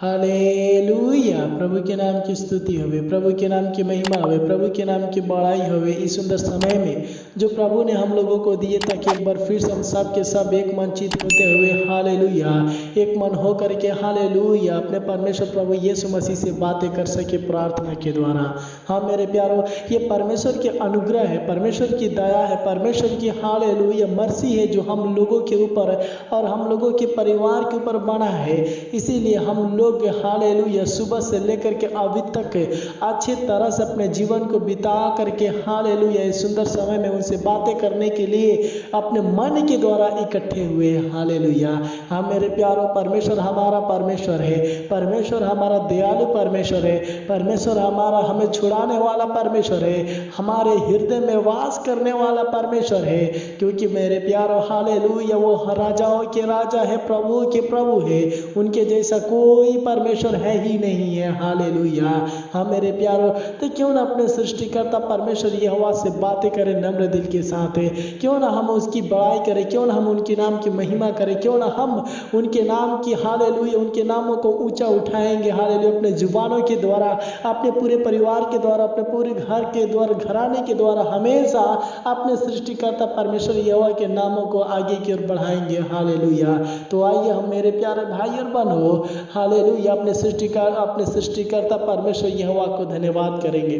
Hallelujah. प्रभु के नाम की स्तुति होवे, प्रभु के नाम की महिमा होवे, प्रभु के नाम की बड़ाई होवे। इस सुंदर समय में जो प्रभु ने हम लोगों को दिए ताकि एक बार फिर से हम सब के सब एक मन चित होते हुए हालेलुया, एक मन हो करके हालेलुया अपने परमेश्वर प्रभु यीशु मसीह से बातें कर सके प्रार्थना के द्वारा। हाँ मेरे प्यारो, ये परमेश्वर के अनुग्रह है, परमेश्वर की दया है, परमेश्वर की हालेलुया मर्सी है जो हम लोगों के ऊपर और हम लोगों के परिवार के ऊपर बना है। इसीलिए हम लोग हालेलुया सुबह से लेकर के अभी तक अच्छी तरह से अपने जीवन को बिता करके हालेलुया इस सुंदर समय में उनसे बातें करने के लिए अपने मन के द्वारा इकट्ठे हुए हालेलुया। हाँ मेरे प्यारो, परमेश्वर हमारा परमेश्वर है, परमेश्वर हमारा दयालु परमेश्वर है, परमेश्वर हमारा हमें छुड़ाने वाला परमेश्वर है, हमारे हृदय में वास करने वाला परमेश्वर है। क्योंकि मेरे प्यारो हालेलुया वो राजाओं के राजा है, प्रभु के प्रभु है, उनके जैसा कोई परमेश्वर है ही नहीं है हालेलुया। हाँ मेरे प्यारो, तो क्यों ना अपने सृष्टिकर्ता परमेश्वर यहोवा से बातें करें नम्र दिल के साथ है, क्यों ना हम उसकी बड़ाई करें, क्यों ना हम उनके नाम की महिमा करें, क्यों ना हम उनके नाम की हालेलुया उनके नामों को ऊंचा उठाएंगे हालेलुया अपने जुबानों के द्वारा, अपने पूरे परिवार के द्वारा, अपने पूरे घर के द्वारा, घराने के द्वारा हमेशा अपने सृष्टिकर्ता परमेश्वर यहोवा के नामों को आगे की ओर बढ़ाएंगे हालेलुया। तो आइए हम मेरे प्यारे भाई और बहनों हालेलुया अपने सृष्टिकर्ता परमेश्वर यहोवा को धन्यवाद करेंगे,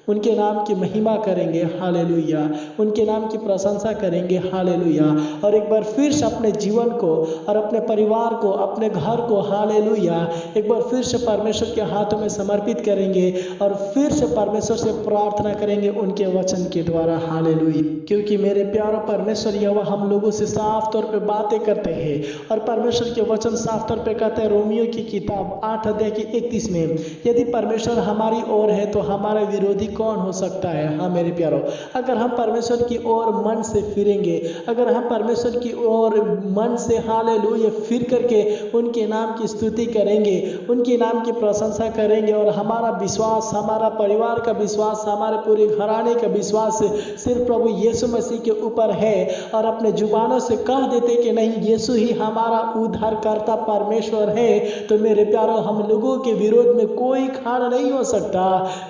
उनके नाम की महिमा करेंगे हालेलुया, उनके नाम की प्रशंसा करेंगे हालेलुया। और एक बार फिर से अपने जीवन को और अपने परिवार को, अपने घर को हालेलुया एक बार फिर से परमेश्वर के हाथों में समर्पित करेंगे और फिर से परमेश्वर से प्रार्थना करेंगे उनके वचन के द्वारा हालेलुया। क्योंकि मेरे प्यारो परमेश्वर यहोवा हम लोगों से साफ तौर पे बातें करते हैं और परमेश्वर के वचन साफ तौर पे कहते हैं रोमियो की किताब 8 अध्याय की 31 में, यदि परमेश्वर हमारी ओर है तो हमारा विरोधी कौन हो सकता है। हाँ मेरे प्यारो, अगर हम परमेश्वर की ओर मन से फिरेंगे, अगर हम परमेश्वर की ओर मन से हालेलुया फिर करके उनके नाम की स्तुति करेंगे, उनके नाम की प्रशंसा करेंगे और हमारा विश्वास, हमारा परिवार का विश्वास, हमारे पूरे घराने का विश्वास सिर्फ प्रभु यीशु मसीह के ऊपर है और अपने जुबानों से कह देते कि नहीं यीशु ही हमारा उद्धारकर्ता परमेश्वर है, तो मेरे प्यारो हम लोगों के विरोध में कोई खाना नहीं हो सकता।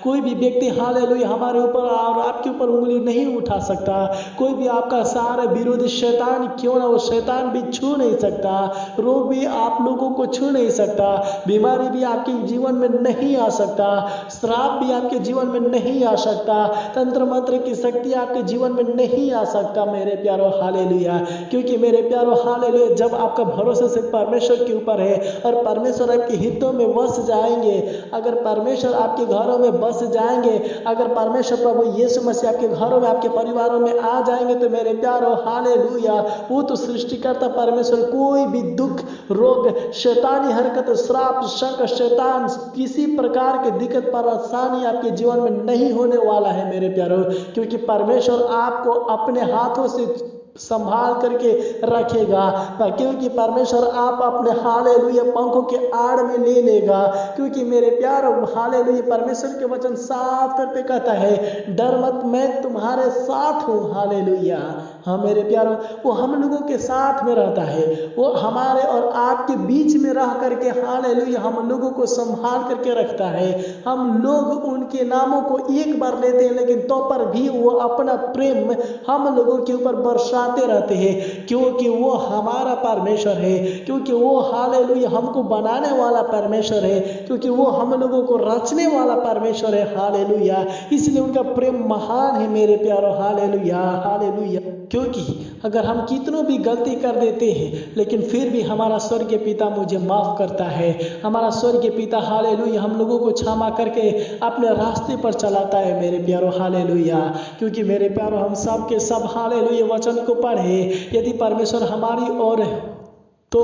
कोई भी व्यक्ति हालेलुया हमारे ऊपर और आपके ऊपर उंगली नहीं उठा सकता। कोई भी आपका सारा विरोधी शैतान क्यों ना, वो शैतान भी छू नहीं सकता, रोग भी आप लोगों को छू नहीं सकता, बीमारी भी आपके जीवन में नहीं आ सकता, श्राप भी आपके जीवन में नहीं आ सकता, तंत्र मंत्र की शक्ति आपके जीवन में नहीं आ सकता मेरे प्यारो हालेलुया। क्योंकि मेरे प्यारो हालेलुया जब आपका भरोसा सिर्फ परमेश्वर के ऊपर है और परमेश्वर आपके हितों में बस जाएंगे, अगर परमेश्वर आपके घरों में बस जाएंगे, अगर परमेश्वर प्रभु यीशु मसीह आपके घरों में, आपके परिवारों में आ जाएंगे, तो मेरे प्यारो हालेलुया वो तो सृष्टिकर्ता परमेश्वर कोई भी दुख, रोग, शैतानी हरकत, श्राप, शक, शैतान किसी प्रकार के दिक्कत परेशानी आपके जीवन में नहीं होने वाला है मेरे प्यारो। क्योंकि परमेश्वर आपको अपने हाथों से संभाल करके रखेगा, क्योंकि परमेश्वर आप अपने हालेलुया पंखों के आड़ में ले लेगा। क्योंकि मेरे प्यारो हालेलुया परमेश्वर के वचन साफ करके कहता है डर मत, मैं तुम्हारे साथ हूँ हालेलुया। हाँ मेरे प्यारो, वो हम लोगों के साथ में रहता है, वो हमारे और आपके बीच में रह करके हालेलुया हम लोगों को संभाल करके रखता है। हम लोग उनके नामों को एक बार लेते हैं लेकिन तो पर भी वो अपना प्रेम हम लोगों के ऊपर बरसाते रहते हैं, क्योंकि वो हमारा परमेश्वर है, क्योंकि वो हालेलुया हमको बनाने वाला परमेश्वर है, क्योंकि वो हम लोगों को रचने वाला परमेश्वर है हालेलुया। इसलिए उनका प्रेम महान है मेरे प्यारो हालेलुया हालेलुया। क्योंकि अगर हम कितनों भी गलती कर देते हैं लेकिन फिर भी हमारा स्वर्गीय पिता मुझे माफ करता है, हमारा स्वर्गीय पिता हालेलुया हम लोगों को क्षमा करके अपने रास्ते पर चलाता है मेरे प्यारो हालेलुया। क्योंकि मेरे प्यारो हम सब के सब हालेलुया वचन को पढ़े, यदि परमेश्वर हमारी ओर तो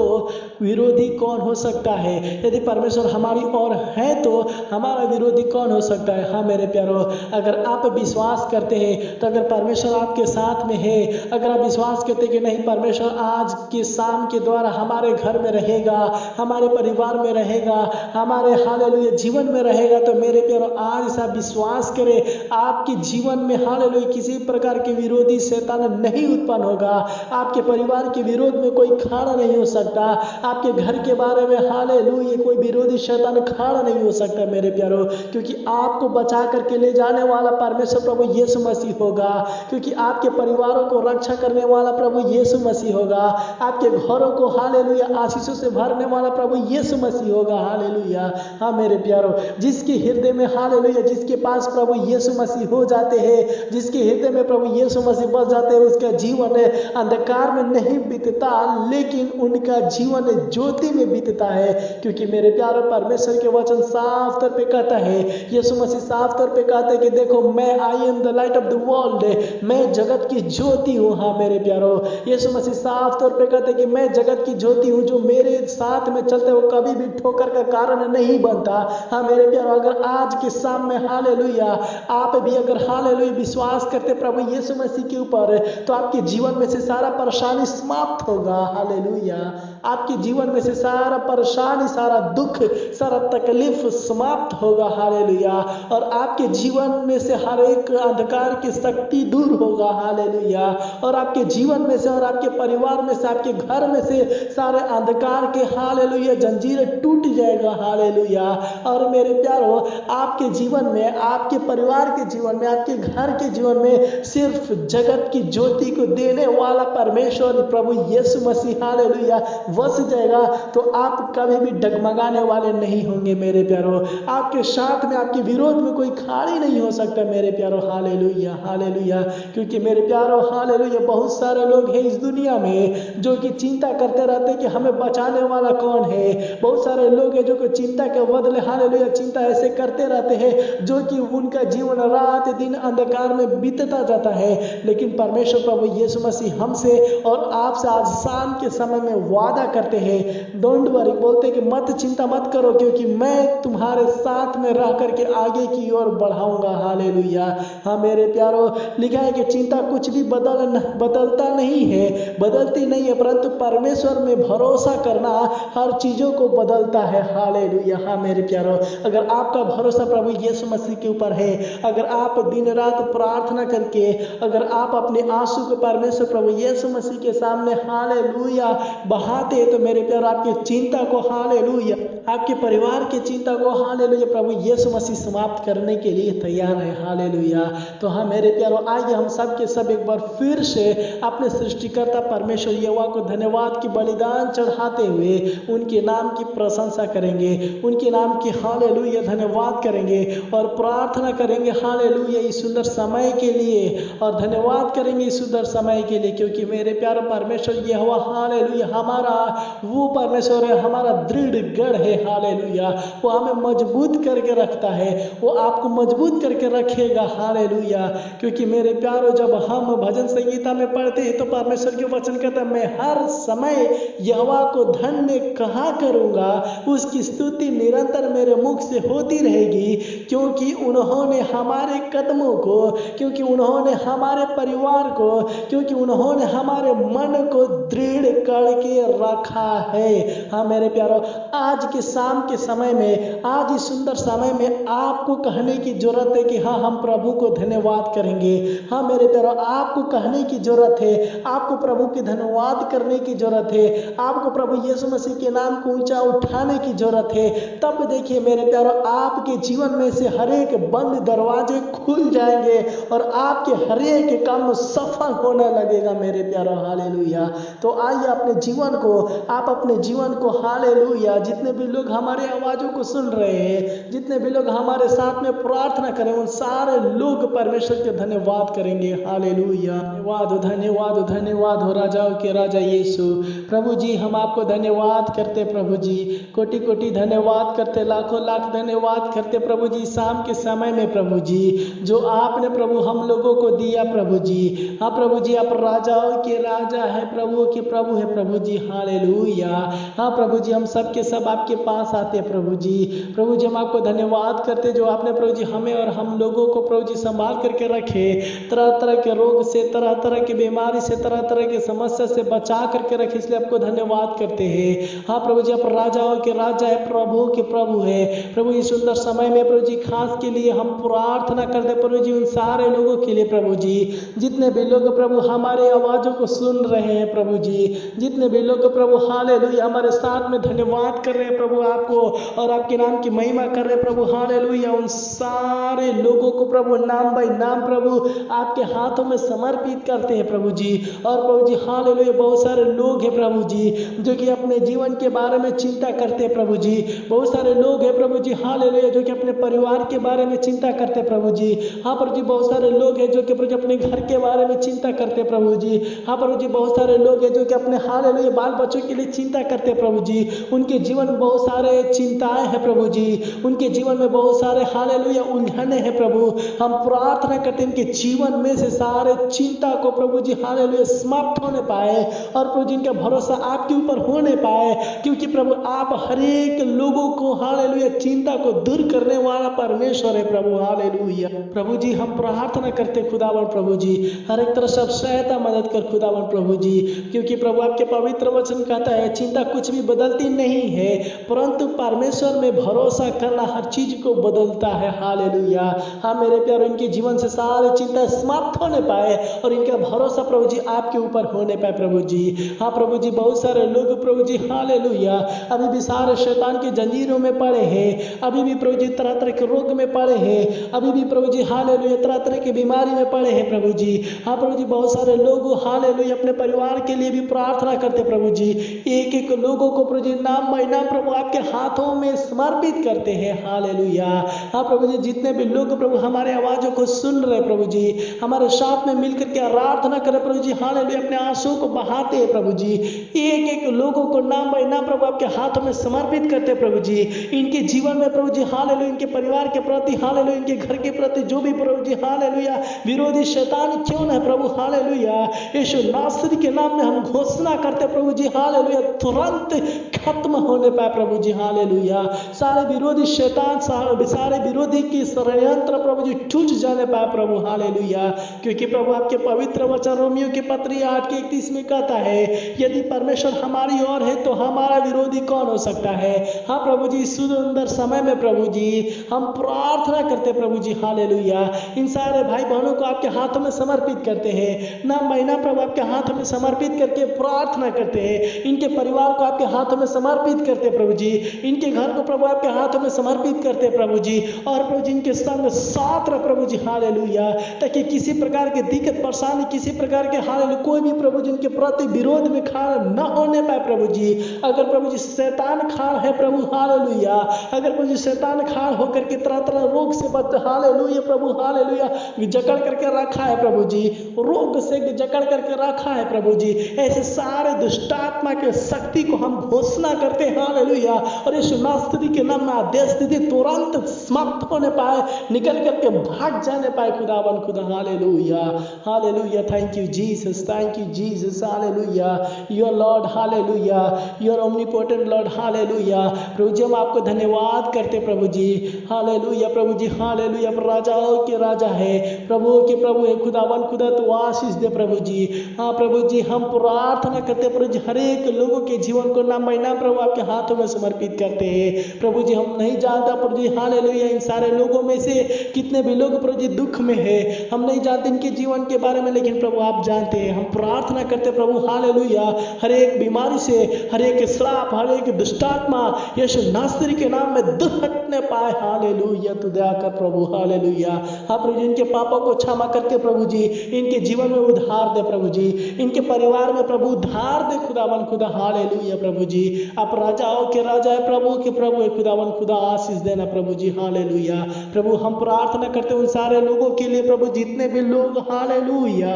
विरोधी कौन हो सकता है, यदि परमेश्वर हमारी ओर है तो हमारा विरोधी कौन हो सकता है। हाँ मेरे प्यारो, अगर आप विश्वास करते हैं तो अगर परमेश्वर आपके साथ में है, अगर आप विश्वास करते कि नहीं परमेश्वर आज के शाम के द्वारा हमारे घर में रहेगा, हमारे परिवार में रहेगा, हमारे हालेलुया जीवन में रहेगा, तो मेरे प्यारो आज ऐसा विश्वास करें आपके जीवन में हालेलुया किसी प्रकार के विरोधी शैतान नहीं उत्पन्न होगा, आपके परिवार के विरोध में कोई खड़ा नहीं हो सकता, आपके घर के बारे में हालेलुया कोई विरोधी शैतान खड़ा नहीं हो सकता मेरे प्यारो, क्योंकि आपको बचा करके ले जाने वाला परमेश्वर प्रभु यीशु मसीह होगा, क्योंकि आपके परिवारों को रक्षा करने वाला प्रभु यीशु मसीह होगा, आपके घरों को हालेलुया आशीषों से भरने वाला प्रभु यीशु मसीह होगा। हालेलुया। हाँ मेरे प्यारो, जिसके हृदय में हालेलुया, जिसके पास प्रभु यीशु मसीह हो जाते हैं, जिसके हृदय में प्रभु यीशु मसीह बस जाते हैं, उसका जीवन अंधकार में नहीं बीतता, लेकिन उनका जीवन ज्योति में बीतता है। क्योंकि मेरे प्यारो परमेश्वर के वचन साफ तौर पे कहता है, यीशु मसीह साफ तौर पे कहते हैं कि देखो मैं I am the light of the world, मैं जगत की ज्योति हूँ। हाँ मेरे प्यारो, यीशु मसीह साफ तौर पे कहते हैं कि मैं जगत की ज्योति हूँ, जो मेरे साथ में चलते वो कभी भी ठोकर का कारण नहीं बनता। हाँ मेरे प्यारो, अगर आज के शाम में हालेलुया आप भी अगर हालेलुया विश्वास करते प्रभु यीशु मसीह के ऊपर, तो आपके जीवन में से सारा परेशानी समाप्त होगा। हालेलुया। आपके जीवन में से सारा परेशानी, सारा दुख, सारा तकलीफ समाप्त होगा। हालेलुया। और आपके जीवन में से हर एक अंधकार की शक्ति दूर होगा। हालेलुया। और आपके जीवन में से और आपके परिवार में से, आपके घर में से सारे अंधकार के हालेलुया जंजीरें टूट जाएगा। हालेलुया। और मेरे प्यारो, आपके जीवन में, आपके परिवार के जीवन में, आपके घर के जीवन में सिर्फ जगत की ज्योति को देने वाला परमेश्वर प्रभु यीशु मसीह हालेलुया वस जाएगा, तो आप कभी भी डगमगाने वाले नहीं होंगे मेरे प्यारो। आपके साथ में, आपके विरोध में कोई खाड़ी नहीं हो सकता मेरे प्यारो। हालेलुया। हालेलुया। क्योंकि मेरे प्यारो हालेलुया बहुत सारे लोग हैं इस दुनिया में जो कि चिंता करते रहते हैं कि हमें बचाने वाला कौन है। बहुत सारे लोग हैं जो कि चिंता के बदले हालेलुया चिंता ऐसे करते रहते हैं जो कि उनका जीवन रात दिन अंधकार में बीतता जाता है। लेकिन परमेश्वर प्रभु यीशु मसीह हमसे और आपसे आज शाम के समय में वादा करते हैं, डोंट वरी, बोलते हैं कि मत चिंता मत करो, क्योंकि मैं तुम्हारे साथ में रह करके आगे की ओर बढ़ाऊंगा। हालेलुया। हाँ मेरे प्यारो, लिखा है कि चिंता कुछ भी बदलता नहीं है, बदलती नहीं है, परंतु परमेश्वर में भरोसा करना हर चीजों को बदलता है। हालेलुया। हाँ मेरे प्यारो, अगर आपका भरोसा प्रभु यीशु मसीह के ऊपर है, अगर आप दिन रात प्रार्थना करके अगर आप अपने आंसू को परमेश्वर प्रभु यीशु मसीह के सामने हालेलुया बहाते हैं, तो मेरे प्यारो आपकी चिंता को हालेलुया, आपके परिवार की चिंता को हालेलुया प्रभु यीशु मसीह समाप्त करने के लिए तैयार है। हालेलुया। तो हाँ मेरे प्यारो, आइए हम सब के सब एक बार फिर से अपने सृष्टिकर्ता परमेश्वर यहोवा को धन्यवाद की बलिदान चढ़ाते हुए उनके नाम की प्रशंसा करेंगे, उनके नाम की हालेलुया धन्यवाद करेंगे और प्रार्थना करेंगे हालेलुया इस सुंदर समय के लिए, और धन्यवाद करेंगे इस सुंदर समय के लिए। क्योंकि मेरे प्यारे परमेश्वर यहोवा हालेलुया हमारा वो परमेश्वर है, हमारा दृढ़ गढ़ है। हालेलुया। वो हमें मजबूत करके रखता है, वो आपको मजबूत करके रखेगा। हालेलुया। क्योंकि मेरे प्यारो, जब हम भजन संगीता में पढ़ते हैं तो परमेश्वर के वचन कहता है, मैं हर समय यहोवा को धन्य कहा करूंगा, उसकी स्तुति निरंतर मेरे मुख से होती रहेगी, क्योंकि उन्होंने हमारे कदमों को, क्योंकि उन्होंने हमारे परिवार को, क्योंकि उन्होंने हमारे मन को दृढ़ करके रखा है। हाँ मेरे प्यारो, आज के शाम के समय में, आज इस सुंदर समय में आपको कहने की जरूरत है कि हाँ हम प्रभु को धन्यवाद करेंगे। हाँ मेरे प्यारो, आपको कहने की जरूरत है, आपको प्रभु के धन्यवाद करने की जरूरत है, आपको प्रभु यीशु मसीह के नाम को ऊंचा उठाने की जरूरत है। तब देखिए मेरे प्यारो, आपके जीवन में से हर एक बंद दरवाजे खुल जाएंगे और आपके हर एक काम सफल होने लगेगा मेरे प्यारो। हालेलुया। तो आइए अपने जीवन को, आप अपने जीवन को हालेलुया, जितने भी लोग हमारे आवाज़ों को सुन रहे हैं, जितने भी लोग हमारे साथ में प्रार्थना करें, उन सारे लोग परमेश्वर के धन्यवाद करेंगे। हालेलुया। धन्यवाद धन्यवाद धन्यवाद हो राजाओं के राजा यीशु। प्रभु जी हम आपको धन्यवाद करते, प्रभु जी कोटि कोटि धन्यवाद करते, लाखों लाख धन्यवाद करते प्रभु जी शाम के समय में प्रभु जी, जो आपने प्रभु हम लोगों को दिया प्रभु जी। हाँ प्रभु जी, आप राजाओं के राजा है, प्रभुओं के प्रभु है प्रभु जी। हालेलुया। हाँ प्रभु जी, हम सब के सब आपके पास आते हैं प्रभु जी। प्रभु जी हम आपको धन्यवाद करते जो आपने प्रभु जी हमें और हम लोगों को प्रभु जी संभाल करके रखे, तरह तरह के रोग से, तरह तरह की बीमारी से, तरह तरह की समस्या से बचा करके रखे। इसलिए आपको धन्यवाद करते हैं। हाँ प्रभु जी, आप राजाओं के राजा है, प्रभु के प्रभु है। प्रभु इस सुंदर समय में प्रभु जी खास के लिए हम प्रार्थना करते प्रभु जी उन सारे लोगों के लिए प्रभु जी, जितने भी लोग प्रभु हमारे आवाज़ों को सुन रहे हैं प्रभु जी, जितने भी लोग प्रभु हालेलुया हमारे साथ में धन्यवाद कर रहे हैं प्रभु आपको और आपके नाम की महिमा कर रहे हैं प्रभु हालेलुया, उन सारे लोगों को प्रभु नाम बाई नाम प्रभु आपके हाथों में समर्पित करते हैं प्रभु जी। और प्रभु जी हालेलुया, बहुत सारे लोग हैं प्रभु जी जो कि अपने जीवन के बारे में चिंता करते हैं प्रभु जी। बहुत सारे लोग हैं प्रभु जी हालेलुया जो कि अपने परिवार के बारे में चिंता करते हैं प्रभु जी। हाँ प्रभु जी, बहुत सारे लोग हैं जो कि प्रभु जी अपने घर के बारे में चिंता करते हैं प्रभु जी। हाँ प्रभु जी, बहुत सारे लोग हैं जो कि अपने हालेलुया बाल बच्चों के लिए चिंता करते हैं प्रभु जी। उनके जीवन में बहुत सारे चिंताएं हैं प्रभु जी, उनके जीवन में बहुत सारे हालेलुया उलझने हैं प्रभु। हम प्रार्थना करते हैं इनके जीवन में से सारे चिंता को प्रभु जी हालेलुया समाप्त होने पाए और प्रभु जी इनका भरोसा आपके ऊपर होने पाए, क्योंकि प्रभु आप हर एक लोगों को हालेलुया चिंता को दूर करने वाला परमेश्वर है प्रभु हालेलुया। प्रभु जी हम प्रार्थना करते खुदावन प्रभु जी, हर एक तरह से सहायता मदद कर खुदावन प्रभु जी, क्योंकि प्रभु आपके पवित्र वचन कहता है चिंता कुछ भी बदलती नहीं है, परंतु परमेश्वर में भरोसा करना हर चीज को बदलता है हालेलुया। हाँ मेरे प्यारे, इनके जीवन से सारे चिंता समाप्त होने पाए और इनका भरोसा प्रभु जी आपके ऊपर होने पाए प्रभु जी। हाँ प्रभु जी, बहुत सारे लोग प्रभु जी हालेलुया अभी भी सारे शैतान के जंजीरों में पड़े हैं, अभी भी प्रभु जी तरह तरह के रोग में पड़े हैं, अभी भी प्रभु जी हालेलुया तरह तरह की बीमारी में पड़े हैं प्रभु जी। हाँ प्रभु जी, बहुत सारे लोग हालेलुया अपने परिवार के लिए भी प्रार्थना करते प्रभु जी, एक एक लोगों को प्रभु जी नाम बाई नाम प्रभु आपके हाथों में समर्पित करते हैं हालेलुया। हाँ प्रभु जी, जितने भी लोग प्रभु हमारे आवाज़ों को सुन रहे प्रभु जी, हमारे साथ में मिलकर के आराधना करें प्रभु जी हालेलुया, अपने आंसू को बहाते हैं प्रभु जी, एक एक लोगों को नाम बाई नाम प्रभु आपके हाथों में समर्पित करते प्रभु जी। इनके जीवन में प्रभु जी हालेलुया, इनके परिवार के प्रति हालेलुया, इनके घर के प्रति जो भी प्रभु जी हालेलुया विरोधी शैतान क्यों न प्रभु हालेलुया, यीशु नासरी के नाम में हम घोषणा करते प्रभु जी हालेलुया, तुरंत खत्म होने पाए प्रभु जी हालेलुया। सारे विरोधी शैतान सारे विरोधी की षड्यंत्र प्रभु जी टूट जाने पाए प्रभु हालेलुया, क्योंकि प्रभु आपके पवित्र वचन रोमियो की पत्री 8:31 में कहता है यदि परमेश्वर हमारी ओर है तो हमारा विरोधी कौन हो सकता है। हाँ प्रभु जी, सुंदर समय में प्रभु जी हम प्रार्थना करते प्रभु जी हालेलुया, इन सारे भाई बहनों को आपके हाथों में समर्पित करते हैं, नाम महीना प्रभु आपके हाथों में समर्पित करके प्रार्थना करते हैं, इनके परिवार को आपके हाथों में समर्पित करते प्रभु जी, इनके घर को प्रभु आपके हाथों में समर्पित करते प्रभु जी, और प्रभु जी इनके संग साथ रह प्रभु जी हालेलुया, ताकि किसी प्रकार की दिक्कत परेशानी, किसी प्रकार के हालेलुया कोई भी प्रभु जी इनके प्रति विरोध में खड़ा न होने पाए प्रभु जी। अगर प्रभु जी शैतान खाड़ है प्रभु हालेलुया, अगर प्रभु जी शैतान खाड़ होकर के तरह तरह रोग से बच हालेलुया प्रभु हालेलुया जकड़ करके रखा है प्रभु जी, रोग से जकड़ करके रखा है प्रभु जी, ऐसे सारे दुष्टात्मा के शक्ति को हम घोषणा करते हैं हालेलुया, और यीशु नासरी के नाम में आदेश देते तुरंत समाप्त होने पाए, निकल करके भाग जाने पाए खुदावन खुदा hallelujah hallelujah. Thank you Jesus, thank you Jesus hallelujah, your lord hallelujah, your omnipotent lord hallelujah. प्रभु जी हम आपको धन्यवाद करते प्रभु जी हालेलुया, प्रभु जी हालेलुया, राजाओं के राजा है, प्रभु के प्रभु है, खुदावन खुदा तो आशीष दे प्रभु जी। हाँ प्रभु जी हम प्रार्थना करते प्रभु जी हर एक लोगों के जीवन को नाम महीना प्रभु आपके हाथों में समर्पित करते हैं प्रभु जी। हम नहीं जानता प्रभु जी हालेलुया इन सारे लोगों में से कितने भी लोग प्रभु जी दुख में है, हम नहीं जानते इनके जीवन के बारे में, लेकिन प्रभु आप जानते हैं। हम प्रार्थना करते प्रभु हालेलुया हर एक बीमारी से, हर एक श्राप, हर एक दुष्टात्मा यीशु नासरी के नाम में दूर हटने पाए हालेलुया, तू दया कर प्रभु हालेलुया। हाँ प्रभु जी इनके पापों को क्षमा करके प्रभु जी इनके जीवन में उद्धार दे प्रभु जी, इनके परिवार में प्रभु उद्धार दे खुदावन खुदा हालेलुया प्रभु जी। आप राजाओं के राजा है, प्रभु के प्रभु है, खुदावन खुदा आशीष देना प्रभु जी हालेलुया। प्रभु हम प्रार्थना करते उन सारे लोगों के लिए प्रभु जितने भी लोग हालेलुया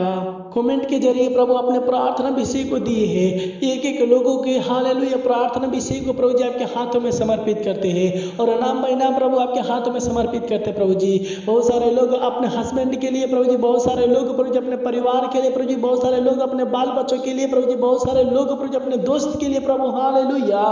कमेंट के जरिए प्रभु अपने प्रार्थना विषय को दिए हैं, एक एक लोगों के हालेलुया प्रार्थना विषय को प्रभु जी आपके हाथों में समर्पित करते हैं और नाम महीना प्रभु आपके हाथों में समर्पित करते हैं प्रभु जी। बहुत सारे लोग अपने हस्बैंड के लिए प्रभु जी, बहुत सारे लोग प्रभु जी अपने परिवार के लिए प्रभु जी, बहुत सारे लोग अपने बाल बच्चों के लिए प्रभु जी, बहुत सारे लोग प्रभु जी अपने दोस्त के लिए प्रभु हालेलुया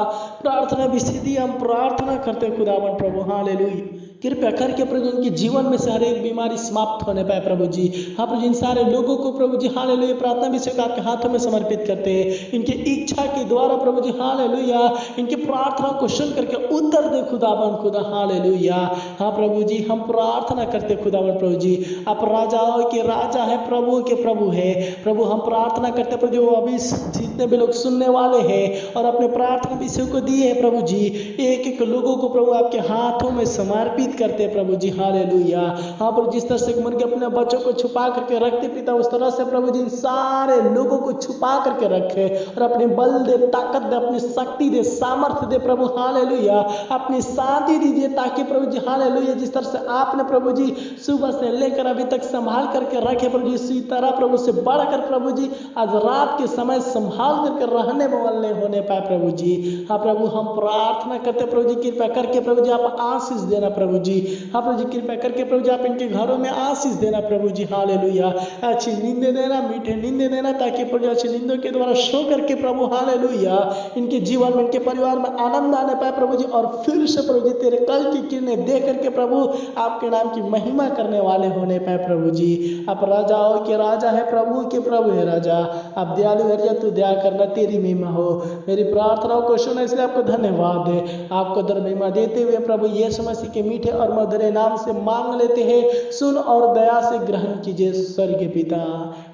प्रार्थना विषय दी हम प्रार्थना करते खुदावन प्रभु हालेलुया। कृपया करके प्रभु जी इनके जीवन में से हर एक बीमारी समाप्त होने पाए प्रभु जी। हाँ प्रभु जी, इन सारे लोगों को प्रभु जी हालेलुया प्रार्थना विषय को आपके हाथों में समर्पित करते हैं। इनकी इच्छा के द्वारा प्रभु जी हालेलुया इनकी प्रार्थना को सुन करके उत्तर दे खुदावन खुदा हालेलुया। हाँ प्रभु जी, हम प्रार्थना करते खुदावन प्रभु जी, आप राजाओं के राजा है, प्रभु के प्रभु है प्रभु। हम प्रार्थना करते प्रभु जी, अभी जितने भी लोग सुनने वाले हैं और अपने प्रार्थना विषय को दिए हैं प्रभु जी, एक एक लोगों को प्रभु आपके हाथों में समर्पित करते प्रभु जी हालेलुया। हाँ प्रभु, जिस तरह से मुर्गे अपने बच्चों को छुपा करके रखते पिता, उस तरह से प्रभु जी इन सारे लोगों को छुपा करके रखे और अपने बल दे, ताकत दे, अपनी शक्ति दे, सामर्थ्य दे प्रभु हालेलुया। अपनी शांति दीजिए ताकि प्रभु जी हालेलुया जिस तरह से आपने प्रभु जी सुबह से लेकर अभी तक संभाल करके रखे प्रभु जी, इसी तरह प्रभु से बढ़कर प्रभु जी आज रात के समय संभाल करके रहने वाले होने पाए प्रभु जी। हाँ प्रभु, हम प्रार्थना करते प्रभु जी, कृपया करके प्रभु जी आप आशीष देना प्रभु जी। हाँ प्रभु जी, कृपया करके प्रभु जी आप इनके घरों में आशीष देना प्रभु जी हालेलुया। अच्छी नींदें देना, मीठे नींदें देना, ताकि प्रभु अच्छी नींदों के द्वारा सो करके प्रभु हालेलुया इनके जीवन में, इनके परिवार में आनंद आने पाए प्रभु जी, और फिर से प्रभु जी तेरे कल की किरणें देख करके प्रभु आपके नाम की महिमा करने वाले होने पाए प्रभु जी। आप राजाओं के राजा है, प्रभु के प्रभु है राजा। आप दयालु है राजा, तू दया करना, तेरी महिमा हो। मेरी प्रार्थनाओं को सुना, इसलिए आपको धन्यवाद है। आपको दर महिमा देते हुए प्रभु यीशु मसीह के मीठे और मधुर नाम से मांग लेते हैं, सुन और दया से ग्रहण कीजिए स्वर्गीय पिता।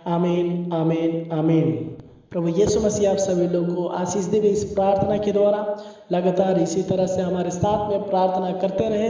आमीन आमीन आमीन। प्रभु यीशु मसीह आप सभी लोगों को आशीष देवे। इस प्रार्थना के द्वारा लगातार इसी तरह से हमारे साथ में प्रार्थना करते रहे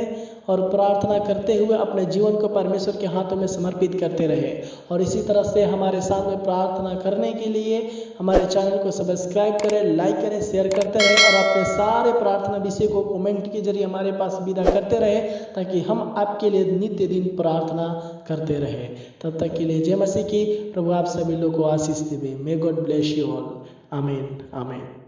और प्रार्थना करते हुए अपने जीवन को परमेश्वर के हाथों में समर्पित करते रहे। और इसी तरह से हमारे साथ में प्रार्थना करने के लिए हमारे चैनल को सब्सक्राइब करें, लाइक करें, शेयर करते रहे और अपने सारे प्रार्थना विषय को कमेंट के जरिए हमारे पास विदा करते रहे, ताकि हम आपके लिए नित्य दिन प्रार्थना करते रहे। तब तक के लिए जय मसीह की। प्रभु आप सभी लोगों को आशीष देवे। May God bless you all. आमीन आमीन।